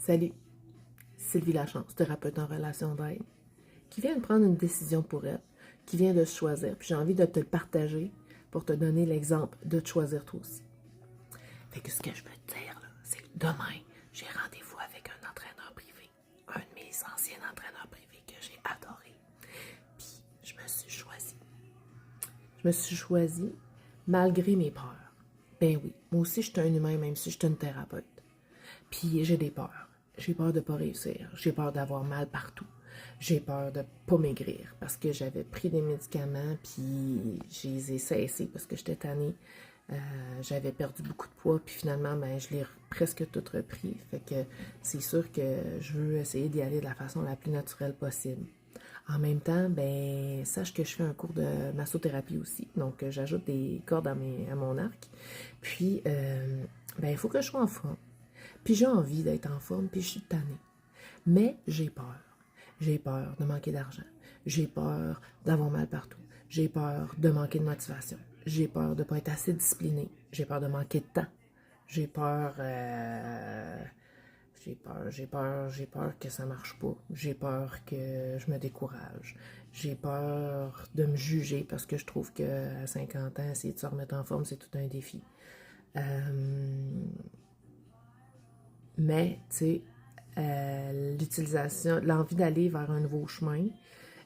Salut, Sylvie Lachance, thérapeute en relation d'aide, qui vient de prendre une décision pour elle, qui vient de se choisir. Puis j'ai envie de te le partager pour te donner l'exemple de te choisir toi aussi. Fait que ce que je veux te dire, là, c'est que demain, j'ai rendez-vous avec un entraîneur privé, un de mes anciens entraîneurs privés que j'ai adoré. Puis je me suis choisie. Je me suis choisie malgré mes peurs. Ben oui, moi aussi je suis un humain, même si je suis une thérapeute. Puis j'ai des peurs. J'ai peur de ne pas réussir. J'ai peur d'avoir mal partout. J'ai peur de ne pas maigrir parce que j'avais pris des médicaments puis je les ai cessés parce que j'étais tannée. J'avais perdu beaucoup de poids puis finalement, ben, je l'ai presque tout repris. Fait que c'est sûr que je veux essayer d'y aller de la façon la plus naturelle possible. En même temps, ben, sache que je fais un cours de massothérapie aussi. Donc, j'ajoute des cordes à mon arc. Puis, ben, il faut que je sois en forme. Puis j'ai envie d'être en forme, puis je suis tannée. Mais j'ai peur. J'ai peur de manquer d'argent. J'ai peur d'avoir mal partout. J'ai peur de manquer de motivation. J'ai peur de ne pas être assez disciplinée. J'ai peur de manquer de temps. J'ai peur, j'ai peur que ça marche pas. J'ai peur que je me décourage. J'ai peur de me juger parce que je trouve qu'à 50 ans, essayer de se remettre en forme, c'est tout un défi. Mais, tu sais, l'utilisation, l'envie d'aller vers un nouveau chemin,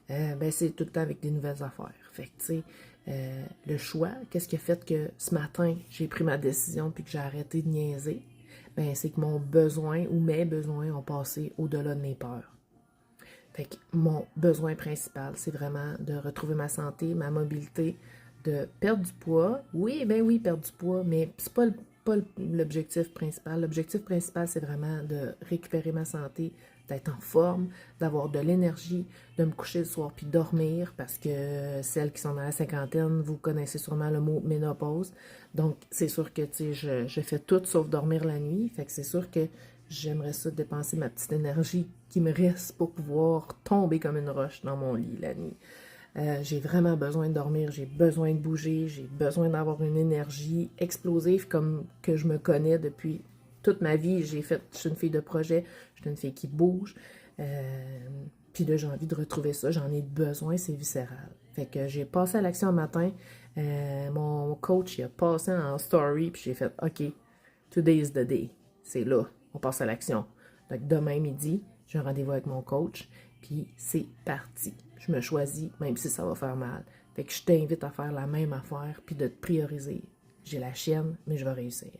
ben c'est tout le temps avec des nouvelles affaires. Fait que, tu sais, le choix, qu'est-ce qui a fait que ce matin, j'ai pris ma décision puis que j'ai arrêté de niaiser? Ben, c'est que mon besoin ou mes besoins ont passé au-delà de mes peurs. Fait que mon besoin principal, c'est vraiment de retrouver ma santé, ma mobilité, de perdre du poids. Oui, ben oui, perdre du poids, mais c'est pas l'objectif principal. L'objectif principal, c'est vraiment de récupérer ma santé, d'être en forme, d'avoir de l'énergie, de me coucher le soir puis dormir, parce que celles qui sont dans la cinquantaine, vous connaissez sûrement le mot ménopause. Donc, c'est sûr que, tu sais, je fais tout sauf dormir la nuit. Fait que c'est sûr que j'aimerais ça dépenser ma petite énergie qui me reste pour pouvoir tomber comme une roche dans mon lit la nuit. J'ai vraiment besoin de dormir, j'ai besoin de bouger, j'ai besoin d'avoir une énergie explosive comme que je me connais depuis toute ma vie. Je suis une fille de projet, je suis une fille qui bouge. Puis là, j'ai envie de retrouver ça, j'en ai besoin, c'est viscéral. Fait que j'ai passé à l'action un matin, mon coach il a passé en story, puis j'ai fait « OK, today is the day ». C'est là, on passe à l'action. Donc demain midi, j'ai un rendez-vous avec mon coach, puis c'est parti. Je me choisis, même si ça va faire mal. Fait que je t'invite à faire la même affaire, puis de te prioriser. J'ai la chienne, mais je vais réussir.